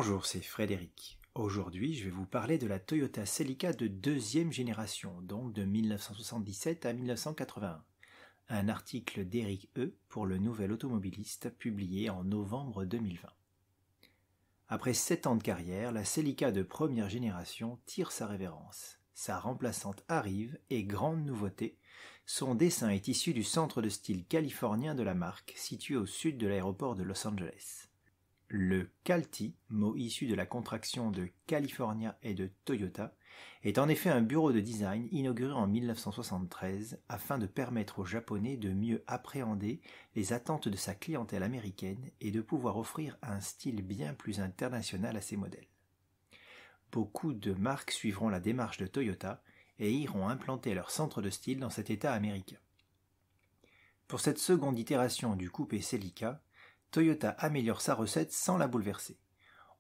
Bonjour, c'est Frédéric. Aujourd'hui, je vais vous parler de la Toyota Celica de deuxième génération, donc de 1977 à 1981. Un article d'Éric E. pour le Nouvel Automobiliste, publié en novembre 2020. Après 7 ans de carrière, la Celica de première génération tire sa révérence. Sa remplaçante arrive et, grande nouveauté, son dessin est issu du centre de style californien de la marque, situé au sud de l'aéroport de Los Angeles. Le CALTI, mot issu de la contraction de California et de Toyota, est en effet un bureau de design inauguré en 1973 afin de permettre aux Japonais de mieux appréhender les attentes de sa clientèle américaine et de pouvoir offrir un style bien plus international à ses modèles. Beaucoup de marques suivront la démarche de Toyota et iront implanter leur centre de style dans cet état américain. Pour cette seconde itération du coupé Celica, Toyota améliore sa recette sans la bouleverser.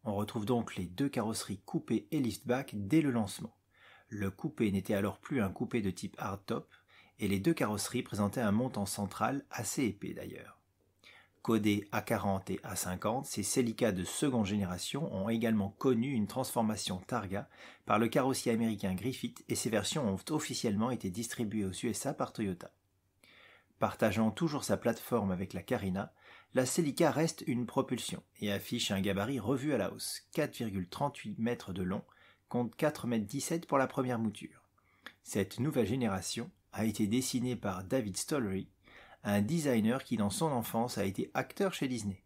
On retrouve donc les deux carrosseries coupé et liftback dès le lancement. Le coupé n'était alors plus un coupé de type hardtop et les deux carrosseries présentaient un montant central assez épais d'ailleurs. Codés A40 et A50, ces Celica de seconde génération ont également connu une transformation Targa par le carrossier américain Griffith et ces versions ont officiellement été distribuées aux USA par Toyota. Partageant toujours sa plateforme avec la Carina, la Celica reste une propulsion et affiche un gabarit revu à la hausse, 4,38 mètres de long, contre 4,17 m pour la première mouture. Cette nouvelle génération a été dessinée par David Stollery, un designer qui dans son enfance a été acteur chez Disney.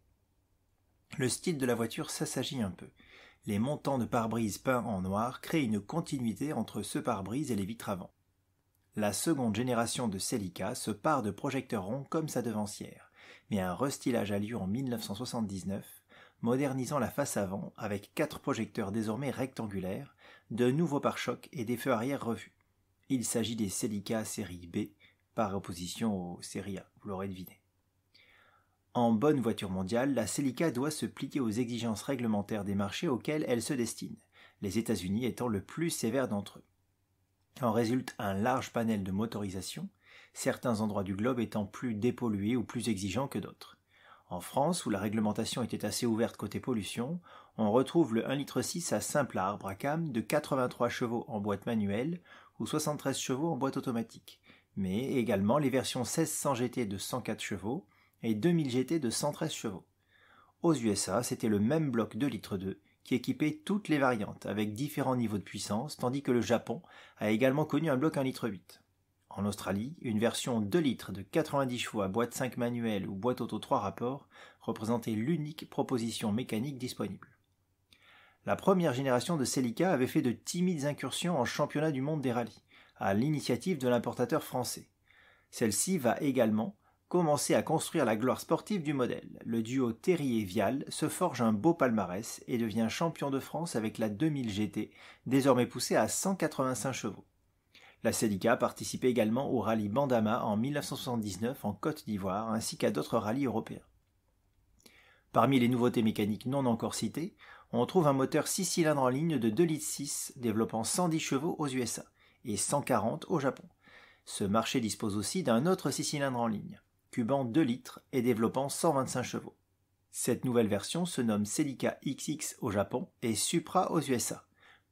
Le style de la voiture s'assagit un peu. Les montants de pare-brise peints en noir créent une continuité entre ce pare-brise et les vitres avant. La seconde génération de Celica se pare de projecteurs ronds comme sa devancière, mais un restylage a lieu en 1979, modernisant la face avant avec 4 projecteurs désormais rectangulaires, de nouveaux pare-chocs et des feux arrière revus. Il s'agit des Celica série B, par opposition aux série A, vous l'aurez deviné. En bonne voiture mondiale, la Celica doit se plier aux exigences réglementaires des marchés auxquels elle se destine, les États-Unis étant le plus sévère d'entre eux. En résulte un large panel de motorisation, certains endroits du globe étant plus dépollués ou plus exigeants que d'autres. En France, où la réglementation était assez ouverte côté pollution, on retrouve le 1,6 litre à simple arbre à cam de 83 chevaux en boîte manuelle ou 73 chevaux en boîte automatique, mais également les versions 1600 GT de 104 chevaux et 2000 GT de 113 chevaux. Aux USA, c'était le même bloc 2,2 litres qui équipait toutes les variantes avec différents niveaux de puissance, tandis que le Japon a également connu un bloc 1,8 litre. En Australie, une version 2 litres de 90 chevaux à boîte 5 manuelle ou boîte auto 3 rapports représentait l'unique proposition mécanique disponible. La première génération de Celica avait fait de timides incursions en championnat du monde des rallyes, à l'initiative de l'importateur français. Celle-ci va également commencer à construire la gloire sportive du modèle. Le duo Terrier-Vial se forge un beau palmarès et devient champion de France avec la 2000 GT, désormais poussée à 185 chevaux. La Celica participe également au rallye Bandama en 1979 en Côte d'Ivoire, ainsi qu'à d'autres rallyes européens. Parmi les nouveautés mécaniques non encore citées, on trouve un moteur 6 cylindres en ligne de 2,6 litres développant 110 chevaux aux USA et 140 au Japon. Ce marché dispose aussi d'un autre 6 cylindres en ligne, cubant 2 litres et développant 125 chevaux. Cette nouvelle version se nomme Celica XX au Japon et Supra aux USA.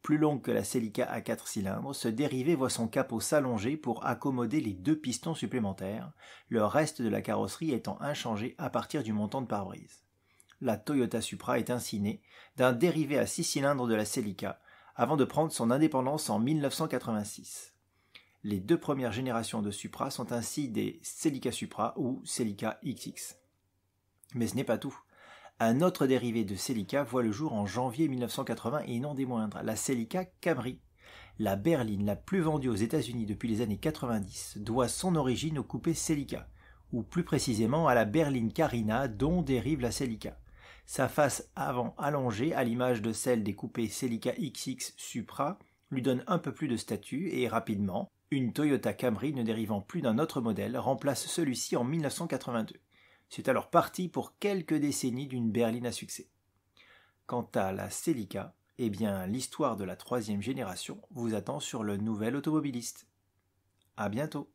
Plus longue que la Celica à 4 cylindres, ce dérivé voit son capot s'allonger pour accommoder les 2 pistons supplémentaires, le reste de la carrosserie étant inchangé à partir du montant de pare-brise. La Toyota Supra est ainsi née d'un dérivé à 6 cylindres de la Celica, avant de prendre son indépendance en 1986. Les 2 premières générations de Supra sont ainsi des Celica Supra ou Celica XX. Mais ce n'est pas tout. Un autre dérivé de Celica voit le jour en janvier 1980 et non des moindres, la Celica Camry. La berline la plus vendue aux États-Unis depuis les années 90 doit son origine au coupé Celica, ou plus précisément à la berline Carina dont dérive la Celica. Sa face avant allongée, à l'image de celle des coupés Celica XX Supra, lui donne un peu plus de statut et rapidement, une Toyota Camry ne dérivant plus d'un autre modèle remplace celui-ci en 1982. C'est alors parti pour quelques décennies d'une berline à succès. Quant à la Celica, eh bien l'histoire de la 3e génération vous attend sur le Nouvel Automobiliste. À bientôt.